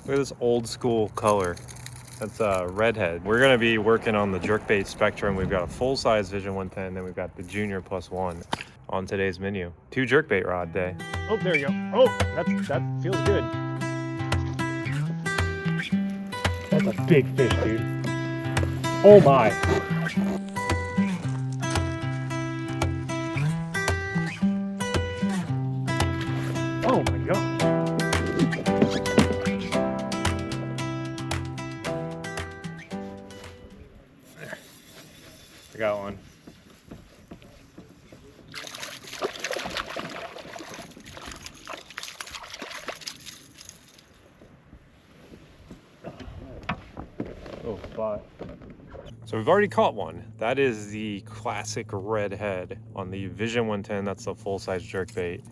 Look at this old school color. That's a redhead. We're gonna be working on the jerkbait spectrum. We've got a full-size Vision 110, then we've got the Junior +1 on today's menu. 2 jerkbait rod day. Oh, there you go. Oh, that feels good. That's a big fish, dude. Oh my. Oh my god. I got one. Oh, spot. So we've already caught one. That is the classic redhead on the Vision 110. That's the full-size jerkbait.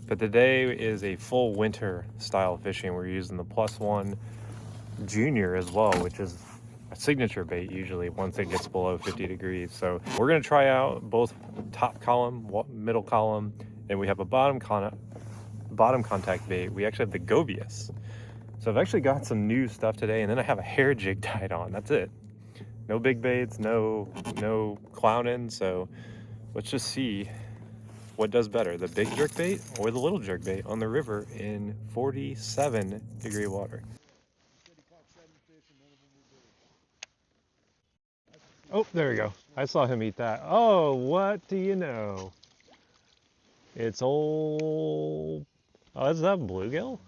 But today is a full winter style fishing. We're using the +1 Junior as well, which is a signature bait usually once it gets below 50 degrees. So we're gonna try out both top column, middle column, and we have a bottom contact bait. We actually have the Gobius. So I've actually got some new stuff today, and then I have a hair jig tied on. That's it. No big baits, no clowning. So let's just see what does better, the big jerkbait or the little jerkbait on the river in 47-degree water. Oh, there we go. I saw him eat that. Oh, what do you know? It's old... Oh, is that bluegill?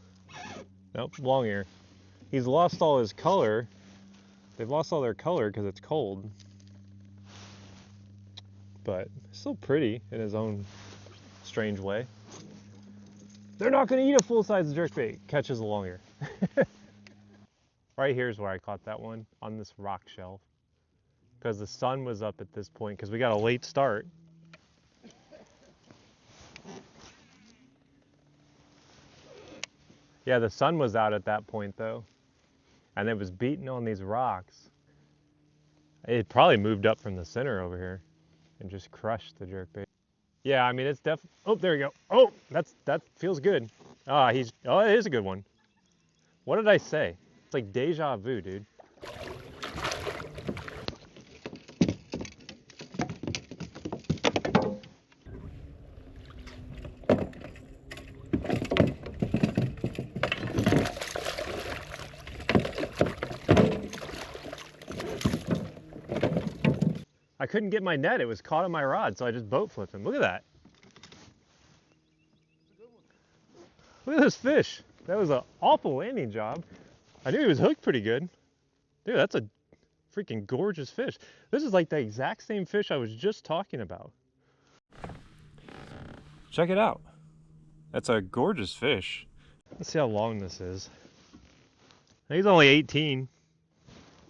Nope, long ear. He's lost all his color. They've lost all their color because it's cold. But still pretty in his own strange way. They're not going to eat a full-size jerkbait. Catches a long ear. Right here's where I caught that one, on this rock shelf. Because the sun was up at this point, because we got a late start. Yeah, the sun was out at that point though. And it was beating on these rocks. It probably moved up from the center over here and just crushed the jerkbait. Yeah, I mean, it's definitely... Oh, there you go. Oh, that feels good. Oh, it is a good one. What did I say? It's like deja vu, dude. I couldn't get my net. It was caught on my rod, so I just boat flipped him. Look at that. Look at this fish. That was an awful landing job. I knew he was hooked pretty good. Dude, that's a freaking gorgeous fish. This is like the exact same fish I was just talking about. Check it out. That's a gorgeous fish. Let's see how long this is. He's only 18.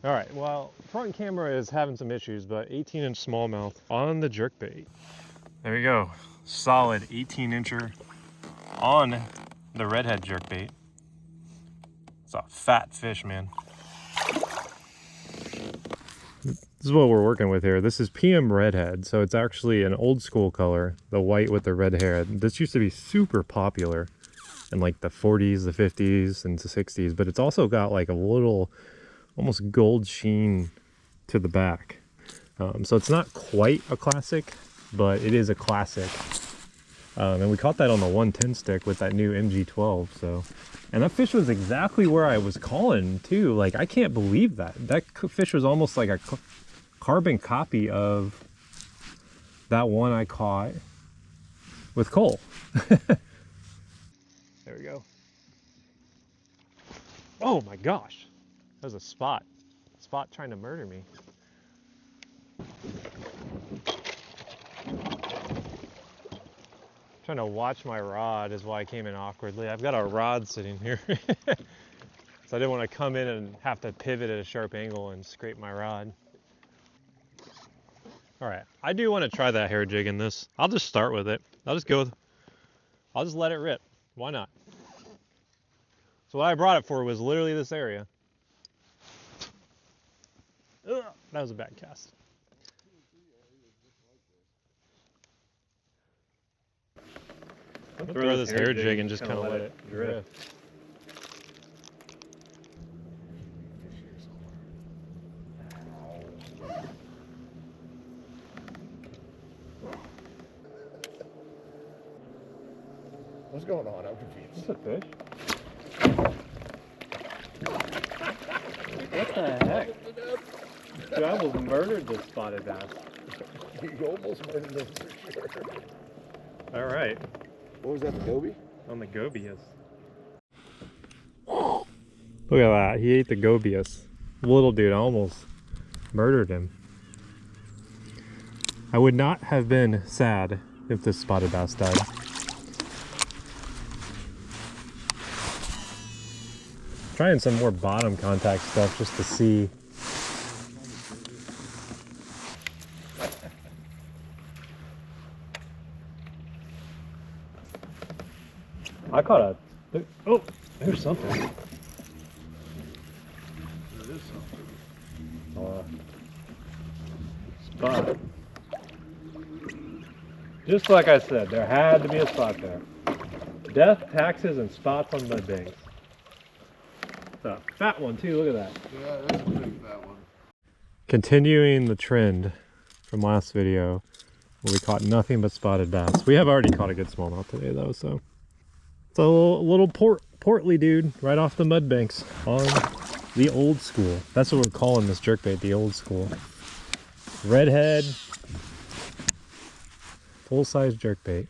All right, well, front camera is having some issues, but 18-inch smallmouth on the jerkbait. There we go. Solid 18-incher on the redhead jerkbait. It's a fat fish, man. This is what we're working with here. This is PM redhead, so it's actually an old school color, the white with the red hair. This used to be super popular in like the 40s, the 50s, and the 60s, but it's also got like a little almost gold sheen to the back. So it's not quite a classic, but it is a classic. And we caught that on the 110 stick with that new MG12. So, and that fish was exactly where I was calling too. Like, I can't believe that. That fish was almost like a carbon copy of that one I caught with Cole. There we go. Oh my gosh. That was a spot. Spot trying to murder me. Trying to watch my rod is why I came in awkwardly. I've got a rod sitting here. So I didn't want to come in and have to pivot at a sharp angle and scrape my rod. All right, I do want to try that hair jig in this. I'll just start with it. I'll just let it rip. Why not? So what I brought it for was literally this area. Ugh, that was a bad cast. I'll throw this hair jig and just kind of let it drift. What's going on? I'm confused. It's a fish. What the heck? Dude, I almost murdered this spotted bass. You almost murdered this for sure. All right. What was that, the goby? On the gobius. Look at that. He ate the gobius. Little dude, I almost murdered him. I would not have been sad if this spotted bass died. Trying some more bottom contact stuff just to see. I caught a... Oh, there's something. There is something. Spot. Just like I said, there had to be a spot there. Death, taxes, and spots on mud banks. It's a fat one too, look at that. Yeah, that's a big fat one. Continuing the trend from last video, where we caught nothing but spotted bass. We have already caught a good smallmouth today though, so. It's a little portly dude right off the mud banks on the old school. That's what we're calling this jerkbait, the old school. Redhead, full-size jerkbait.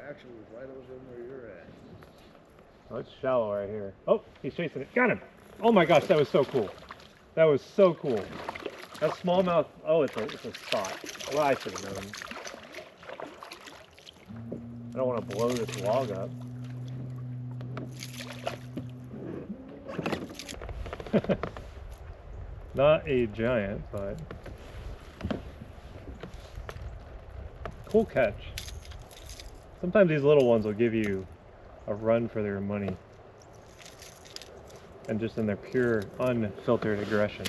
Actually, was right over where you're at. Oh, it's shallow right here. Oh, he's chasing it. Got him! Oh my gosh, that was so cool. That was so cool. That smallmouth, oh, it's a spot. Well, I should have known. I don't want to blow this log up. Not a giant, but cool catch. Sometimes these little ones will give you a run for their money. And just in their pure, unfiltered aggression.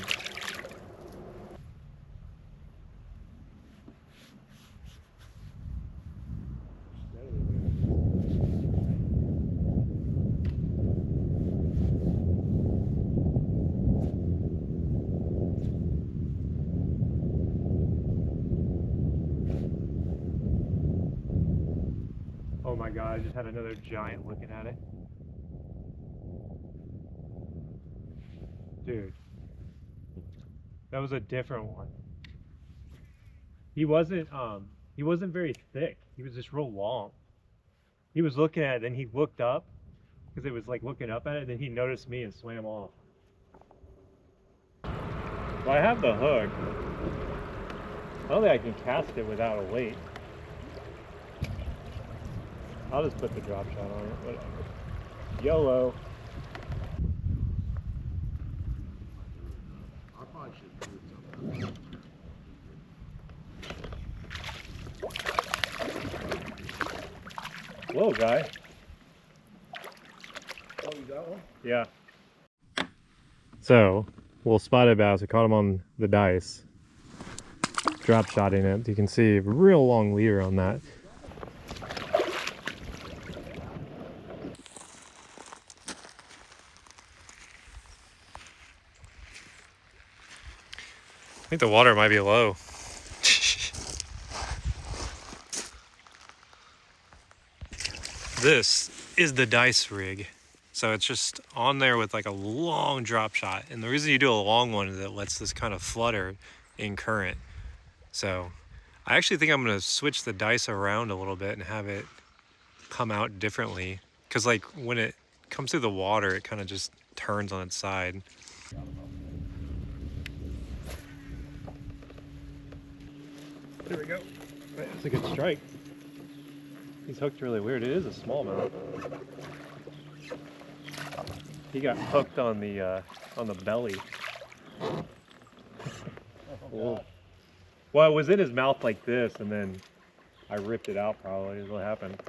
Oh my god, I just had another giant looking at it. Dude. That was a different one. He wasn't very thick. He was just real long. He was looking at it, then he looked up, because it was like looking up at it, then he noticed me and swam off. Well, I have the hook. I don't think I can cast it without a weight. I'll just put the drop shot on it, whatever. YOLO. I probably should do something. Whoa, guy. Oh, you got one? Yeah. So, little spotted bass, we caught him on the dice. Drop shotting it. You can see a real long leader on that. I think the water might be low. This is the dice rig. So it's just on there with like a long drop shot. And the reason you do a long one is it lets this kind of flutter in current. So I actually think I'm gonna switch the dice around a little bit and have it come out differently. Cause like when it comes through the water, it kind of just turns on its side. There we go. That's a good strike. He's hooked really weird. It is a smallmouth. He got hooked on the belly. Cool. Well, it was in his mouth like this, and then I ripped it out probably is what happened.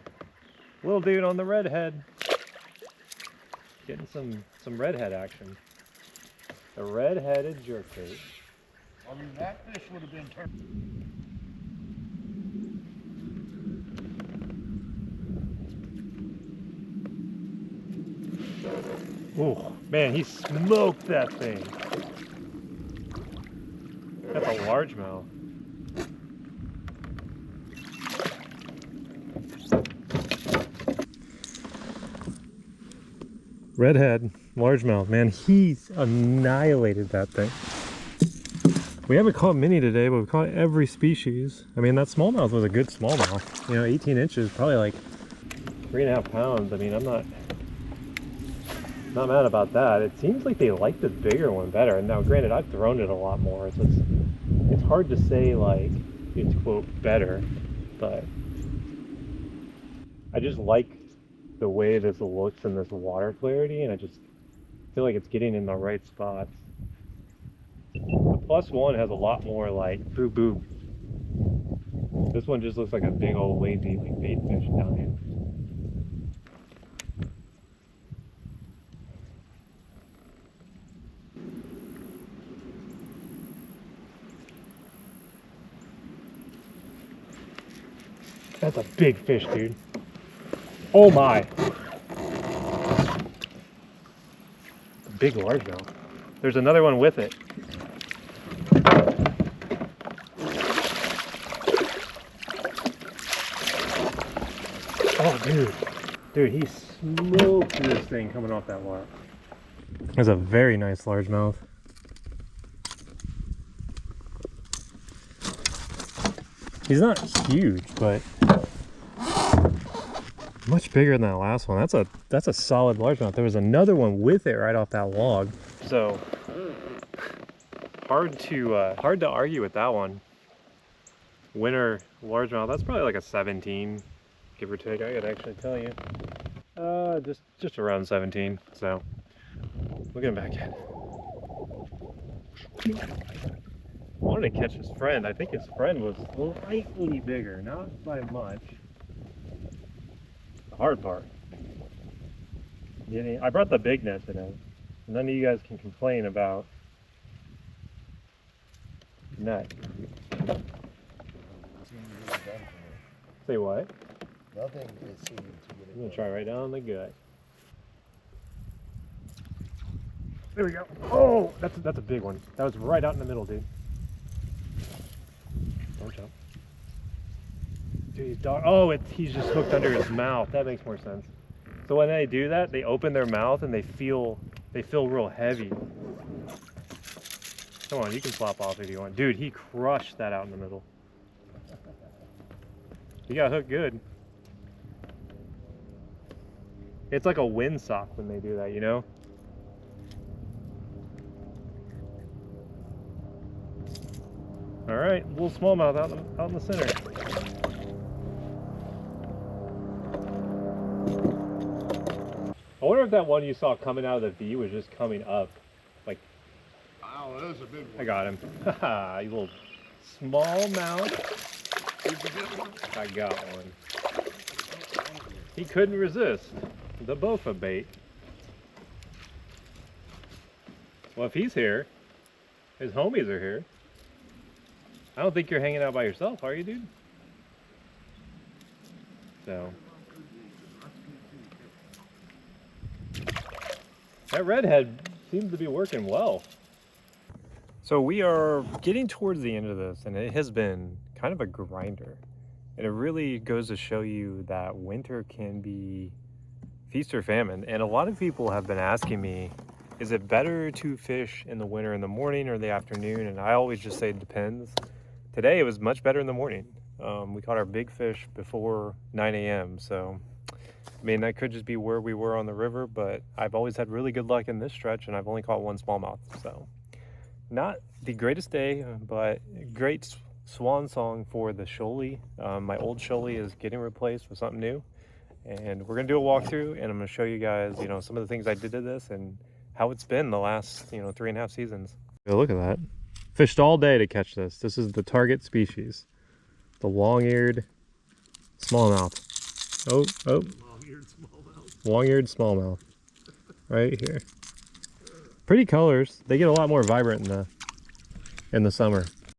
Little dude on the redhead. Getting some redhead action. The red-headed jerkbait. I mean, that fish would have been turned. Oh, man, he smoked that thing. That's a largemouth. Redhead, largemouth, man, he's annihilated that thing. We haven't caught many today, but we've caught every species. I mean, that smallmouth was a good smallmouth. You know, 18 inches, probably like 3.5 pounds. I mean, I'm not mad about that. It seems like they like the bigger one better. And now, granted, I've thrown it a lot more, so it's hard to say like it's quote better, but I just like the way this looks in this water clarity, and I just feel like it's getting in the right spots. The plus one has a lot more like boo boo. This one just looks like a big old lazy like bait fish down here. That's a big fish, dude. Oh my. A big largemouth. There's another one with it. Oh, dude. Dude, he smoked this thing coming off that water. That's a very nice largemouth. He's not huge, but much bigger than that last one. That's a solid largemouth. There was another one with it right off that log. So hard to argue with that one. Winter largemouth. That's probably like a 17, give or take. I could actually tell you. Just around 17. So we'll get him back in. I wanted to catch his friend. I think his friend was slightly bigger, not by much. The hard part. I brought the big net today. None of you guys can complain about net. Say what? Nothing is seeming to get it. I'm gonna try right down the gut. There we go. Oh, that's a big one. That was right out in the middle, dude. Don't jump. Dude, he's dog. Oh, he's just hooked under his mouth. That makes more sense. So when they do that, they open their mouth and they feel real heavy. Come on, you can flop off if you want. Dude, he crushed that out in the middle. He got hooked good. It's like a windsock when they do that, you know? All right, little smallmouth out in the center. I wonder if that one you saw coming out of the V was just coming up. Like, wow, that was a big one. I got him. Haha, you little smallmouth. Did you get one? I got one. He couldn't resist the bofa bait. Well, if he's here, his homies are here. I don't think you're hanging out by yourself, are you, dude? So. That redhead seems to be working well. So we are getting towards the end of this, and it has been kind of a grinder. And it really goes to show you that winter can be feast or famine. And a lot of people have been asking me, is it better to fish in the winter in the morning or the afternoon? And I always just say it depends. Today it was much better in the morning. We caught our big fish before 9 a.m. So, I mean, that could just be where we were on the river, but I've always had really good luck in this stretch, and I've only caught one smallmouth. So, not the greatest day, but great swan song for the shoalie. My old shoalie is getting replaced with something new, and we're gonna do a walkthrough, and I'm gonna show you guys, some of the things I did to this and how it's been the last, 3.5 seasons. Look at that. Fished all day to catch this. This is the target species. The long-eared smallmouth. Oh. Long-eared smallmouth. Long-eared smallmouth. Right here. Pretty colors. They get a lot more vibrant in the summer.